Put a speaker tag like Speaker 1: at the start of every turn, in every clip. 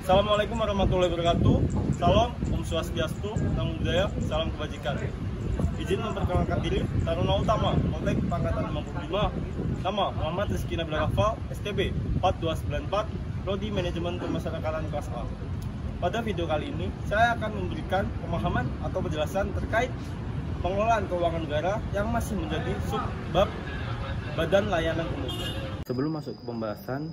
Speaker 1: Assalamualaikum warahmatullahi wabarakatuh. Salam, Om Swastiastu, Namo Buddhaya, salam kebajikan. Izin memperkenalkan diri, Taruna Utama, Poltek Pangkatan 55. Nama Muhammad Rizky Nabila Ghafal, STB 4294, Prodi Manajemen Pemasyarakatan kelas A. Pada video kali ini, saya akan memberikan pemahaman atau penjelasan terkait pengelolaan keuangan negara yang masih menjadi subbab Badan Layanan Umum. Sebelum masuk ke pembahasan,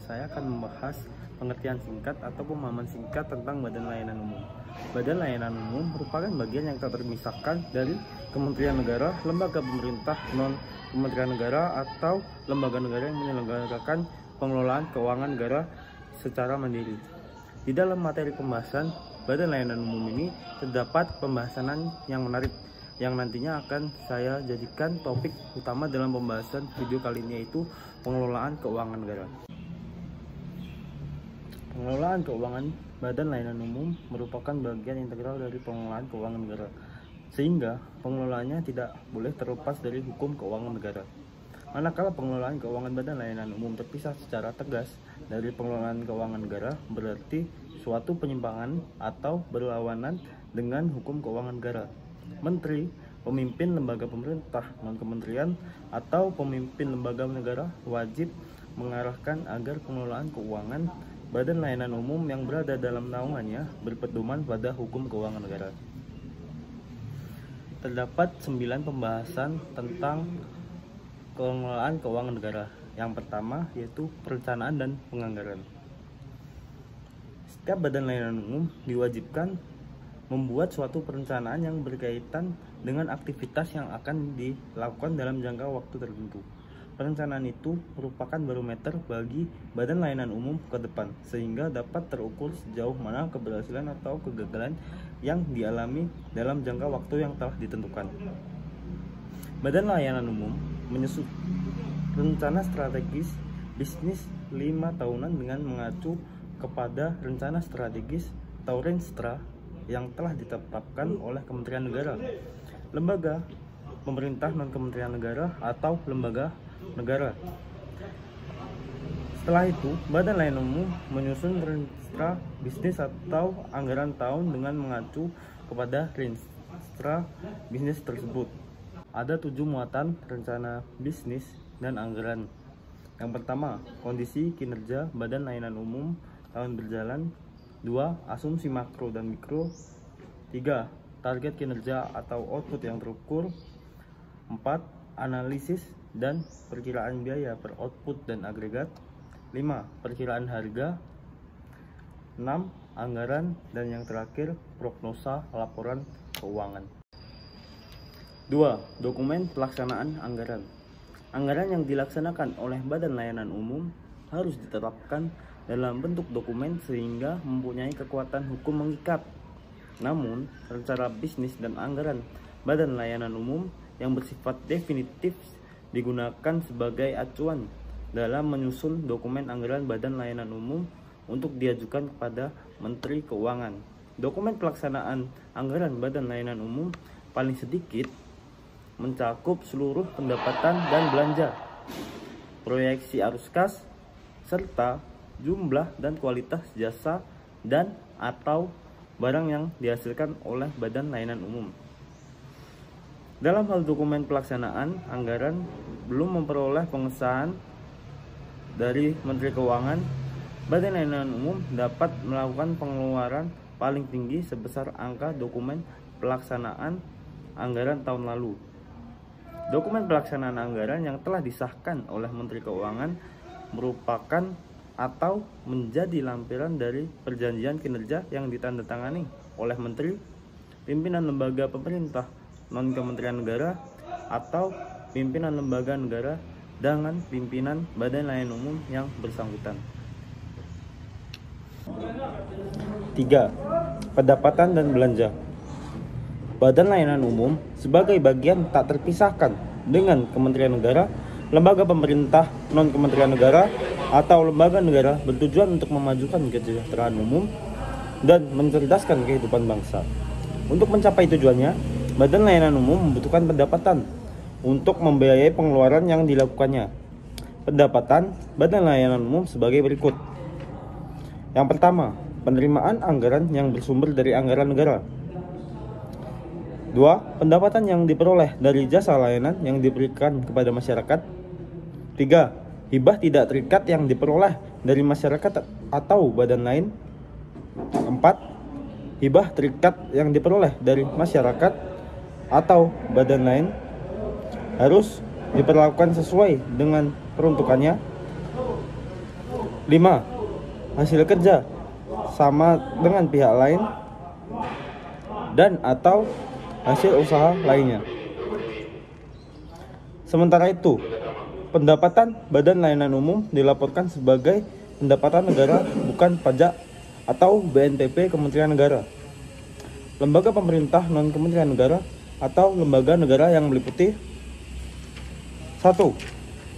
Speaker 1: saya akan membahas pengertian singkat atau pemahaman singkat tentang Badan Layanan Umum. Badan Layanan Umum merupakan bagian yang tak terpisahkan dari Kementerian Negara, lembaga pemerintah non-kementerian negara, atau lembaga negara yang menyelenggarakan pengelolaan keuangan negara secara mandiri. Di dalam materi pembahasan Badan Layanan Umum ini terdapat pembahasan yang menarik yang nantinya akan saya jadikan topik utama dalam pembahasan video kali ini, yaitu pengelolaan keuangan negara. Pengelolaan keuangan Badan Layanan Umum merupakan bagian integral dari pengelolaan keuangan negara, sehingga pengelolaannya tidak boleh terlepas dari hukum keuangan negara. Manakala pengelolaan keuangan Badan Layanan Umum terpisah secara tegas dari pengelolaan keuangan negara, berarti suatu penyimpangan atau berlawanan dengan hukum keuangan negara. Menteri, pemimpin lembaga pemerintah non-kementerian, atau pemimpin lembaga negara wajib mengarahkan agar pengelolaan keuangan Badan Layanan Umum yang berada dalam naungannya berpedoman pada hukum keuangan negara. Terdapat 9 pembahasan tentang pengelolaan keuangan negara. Yang pertama yaitu perencanaan dan penganggaran. Setiap Badan Layanan Umum diwajibkan membuat suatu perencanaan yang berkaitan dengan aktivitas yang akan dilakukan dalam jangka waktu tertentu. Perencanaan itu merupakan barometer bagi Badan Layanan Umum ke depan, sehingga dapat terukur sejauh mana keberhasilan atau kegagalan yang dialami dalam jangka waktu yang telah ditentukan. Badan Layanan Umum menyusun rencana strategis bisnis 5 tahunan dengan mengacu kepada rencana strategis atau Renstra yang telah ditetapkan oleh Kementerian Negara, lembaga pemerintah non-kementerian negara, atau lembaga negara. Setelah itu, Badan Layanan Umum menyusun Renstra bisnis atau anggaran tahun dengan mengacu kepada Renstra bisnis tersebut. Ada 7 muatan rencana bisnis dan anggaran. Yang pertama, kondisi kinerja Badan Layanan Umum tahun berjalan. 2. Asumsi makro dan mikro. 3. Target kinerja atau output yang terukur. 4. Analisis dan perkiraan biaya per output dan agregat. 5. Perkiraan harga. 6. Anggaran. Dan yang terakhir, prognosa laporan keuangan. 2. Dokumen pelaksanaan anggaran. Anggaran yang dilaksanakan oleh Badan Layanan Umum harus ditetapkan dalam bentuk dokumen sehingga mempunyai kekuatan hukum mengikat. Namun, rencana bisnis dan anggaran Badan Layanan Umum yang bersifat definitif digunakan sebagai acuan dalam menyusun dokumen anggaran Badan Layanan Umum untuk diajukan kepada Menteri Keuangan. Dokumen pelaksanaan anggaran Badan Layanan Umum paling sedikit mencakup seluruh pendapatan dan belanja, proyeksi arus kas, serta jumlah dan kualitas jasa dan atau barang yang dihasilkan oleh Badan Layanan Umum. Dalam hal dokumen pelaksanaan anggaran belum memperoleh pengesahan dari Menteri Keuangan, Badan Layanan Umum dapat melakukan pengeluaran paling tinggi sebesar angka dokumen pelaksanaan anggaran tahun lalu. Dokumen pelaksanaan anggaran yang telah disahkan oleh Menteri Keuangan merupakan atau menjadi lampiran dari perjanjian kinerja yang ditandatangani oleh Menteri, pimpinan lembaga pemerintah non-kementerian negara, atau pimpinan lembaga negara dengan pimpinan Badan Layanan Umum yang bersangkutan. 3. Pendapatan dan belanja. Badan Layanan Umum sebagai bagian tak terpisahkan dengan Kementerian Negara, lembaga pemerintah non-kementerian negara, atau lembaga negara bertujuan untuk memajukan kesejahteraan umum dan mencerdaskan kehidupan bangsa. Untuk mencapai tujuannya, Badan Layanan Umum membutuhkan pendapatan untuk membiayai pengeluaran yang dilakukannya. Pendapatan Badan Layanan Umum sebagai berikut. Yang pertama, penerimaan anggaran yang bersumber dari anggaran negara. 2. Pendapatan yang diperoleh dari jasa layanan yang diberikan kepada masyarakat. 3. Hibah tidak terikat yang diperoleh dari masyarakat atau badan lain. 4. Hibah terikat yang diperoleh dari masyarakat atau badan lain harus diperlakukan sesuai dengan peruntukannya. 5. Hasil kerja sama dengan pihak lain dan atau hasil usaha lainnya. Sementara itu, pendapatan Badan Layanan Umum dilaporkan sebagai pendapatan negara bukan pajak atau BNPB Kementerian Negara, lembaga pemerintah non-Kementerian Negara atau lembaga negara yang meliputi 1.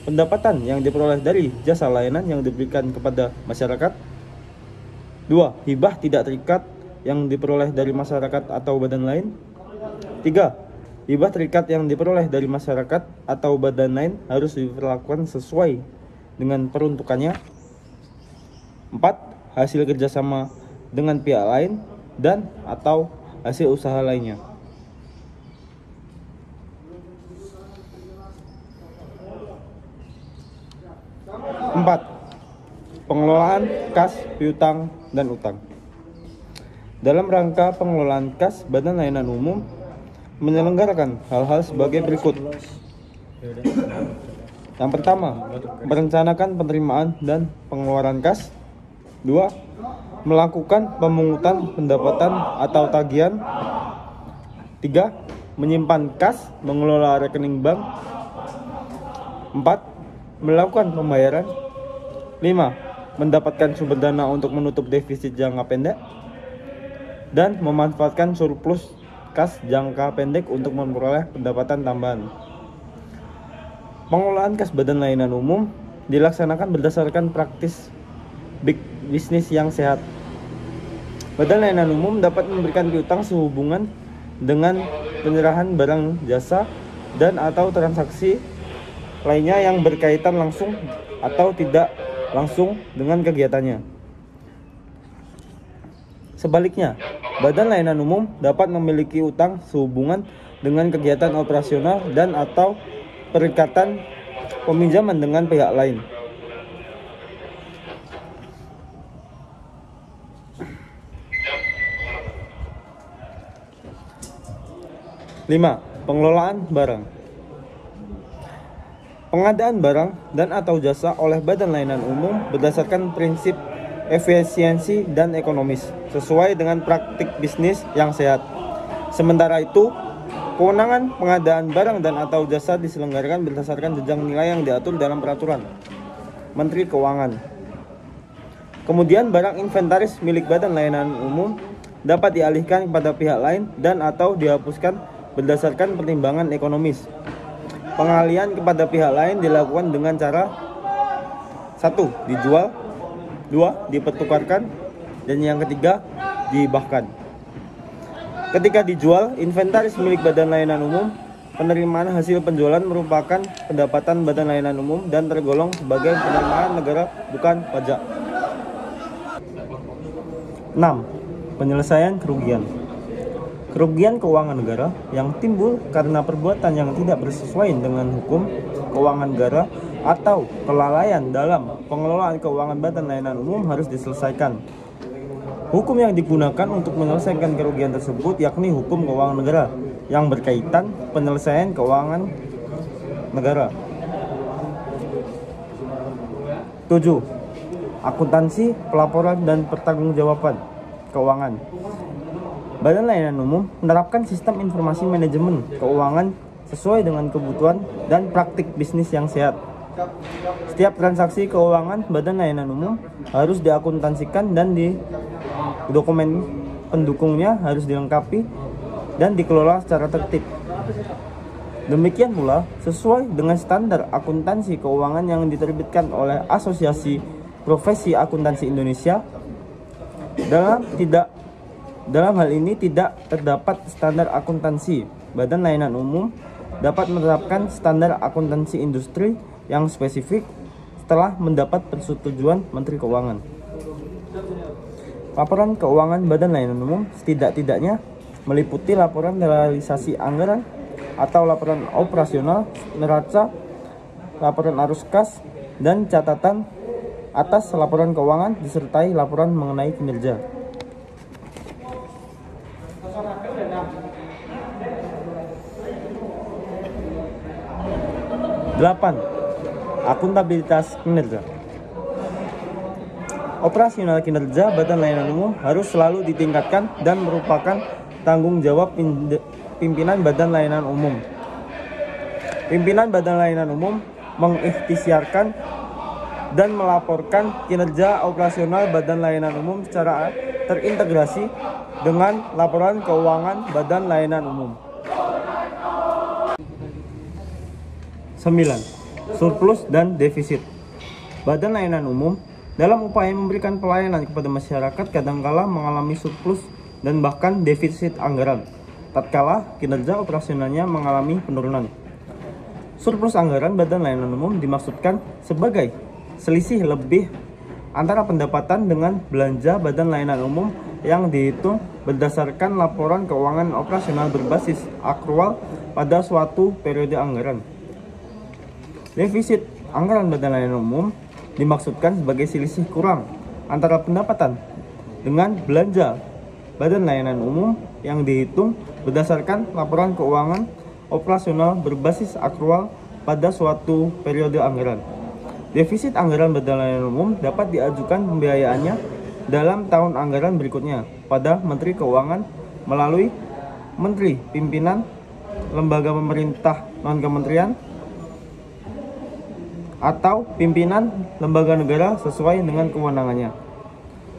Speaker 1: Pendapatan yang diperoleh dari jasa layanan yang diberikan kepada masyarakat. 2. Hibah tidak terikat yang diperoleh dari masyarakat atau badan lain. 3. Hibah terikat yang diperoleh dari masyarakat atau badan lain harus diperlakukan sesuai dengan peruntukannya. 4. Hasil kerjasama dengan pihak lain dan atau hasil usaha lainnya. 4. Pengelolaan kas piutang dan utang. Dalam rangka pengelolaan kas, Badan Layanan Umum menyelenggarakan hal-hal sebagai berikut. Yang pertama, merencanakan penerimaan dan pengeluaran kas. 2. Melakukan pemungutan pendapatan atau tagihan. 3. Menyimpan kas, mengelola rekening bank. 4. Melakukan pembayaran. 5. Mendapatkan sumber dana untuk menutup defisit jangka pendek dan memanfaatkan surplus kas jangka pendek untuk memperoleh pendapatan tambahan. Pengelolaan kas Badan Layanan Umum dilaksanakan berdasarkan praktis bisnis yang sehat. Badan Layanan Umum dapat memberikan piutang sehubungan dengan penyerahan barang jasa dan atau transaksi lainnya yang berkaitan langsung atau tidak langsung dengan kegiatannya. Sebaliknya, Badan Layanan Umum dapat memiliki utang sehubungan dengan kegiatan operasional dan atau perikatan peminjaman dengan pihak lain. Lima, pengelolaan barang. Pengadaan barang dan atau jasa oleh Badan Layanan Umum berdasarkan prinsip efisiensi dan ekonomis sesuai dengan praktik bisnis yang sehat. Sementara itu, kewenangan pengadaan barang dan atau jasa diselenggarakan berdasarkan jenjang nilai yang diatur dalam peraturan Menteri Keuangan. Kemudian barang inventaris milik Badan Layanan Umum dapat dialihkan kepada pihak lain dan atau dihapuskan berdasarkan pertimbangan ekonomis. Pengalihan kepada pihak lain dilakukan dengan cara 1. Dijual, 2. Dipertukarkan, dan yang ketiga dihibahkan. Ketika dijual, inventaris milik Badan Layanan Umum, penerimaan hasil penjualan merupakan pendapatan Badan Layanan Umum dan tergolong sebagai penerimaan negara bukan pajak. 6. Penyelesaian kerugian. Kerugian keuangan negara yang timbul karena perbuatan yang tidak bersesuaian dengan hukum keuangan negara atau kelalaian dalam pengelolaan keuangan Badan Layanan Umum harus diselesaikan. Hukum yang digunakan untuk menyelesaikan kerugian tersebut yakni hukum keuangan negara yang berkaitan penyelesaian keuangan negara. 7. Akuntansi, pelaporan, dan pertanggungjawaban keuangan. Badan Layanan Umum menerapkan sistem informasi manajemen keuangan sesuai dengan kebutuhan dan praktik bisnis yang sehat. Setiap transaksi keuangan Badan Layanan Umum harus diakuntansikan dan dokumen pendukungnya harus dilengkapi dan dikelola secara tertib. Demikian pula sesuai dengan standar akuntansi keuangan yang diterbitkan oleh Asosiasi Profesi Akuntansi Indonesia. Dalam hal ini tidak terdapat standar akuntansi. Badan Layanan Umum dapat menerapkan standar akuntansi industri yang spesifik setelah mendapat persetujuan Menteri Keuangan. Laporan keuangan Badan Layanan Umum setidak-tidaknya meliputi laporan realisasi anggaran atau laporan operasional neraca, laporan arus kas, dan catatan atas laporan keuangan disertai laporan mengenai kinerja. Delapan, akuntabilitas kinerja. Operasional kinerja Badan Layanan Umum harus selalu ditingkatkan dan merupakan tanggung jawab pimpinan Badan Layanan Umum. Pimpinan Badan Layanan Umum mengikhtiarkan dan melaporkan kinerja operasional Badan Layanan Umum secara terintegrasi dengan laporan keuangan Badan Layanan Umum. 9. Surplus dan defisit. Badan Layanan Umum dalam upaya memberikan pelayanan kepada masyarakat kadangkala mengalami surplus dan bahkan defisit anggaran, tatkala kinerja operasionalnya mengalami penurunan. Surplus anggaran Badan Layanan Umum dimaksudkan sebagai selisih lebih antara pendapatan dengan belanja Badan Layanan Umum yang dihitung berdasarkan laporan keuangan operasional berbasis akrual pada suatu periode anggaran. Defisit anggaran Badan Layanan Umum dimaksudkan sebagai selisih kurang antara pendapatan dengan belanja Badan Layanan Umum yang dihitung berdasarkan laporan keuangan operasional berbasis akrual pada suatu periode anggaran. Defisit anggaran Badan Layanan Umum dapat diajukan pembiayaannya dalam tahun anggaran berikutnya pada Menteri Keuangan melalui Menteri Pimpinan Lembaga Pemerintah Non-Kementerian atau pimpinan lembaga negara sesuai dengan kewenangannya.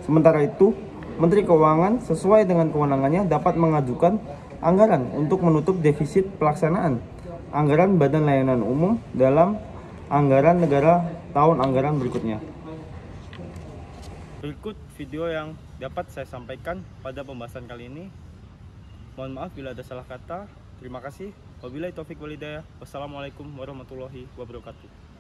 Speaker 1: Sementara itu, Menteri Keuangan sesuai dengan kewenangannya dapat mengajukan anggaran untuk menutup defisit pelaksanaan anggaran Badan Layanan Umum dalam anggaran negara tahun anggaran berikutnya. Berikut video yang dapat saya sampaikan pada pembahasan kali ini. Mohon maaf bila ada salah kata. Terima kasih. Wabillahi taufik walhidayah. Wassalamualaikum warahmatullahi wabarakatuh.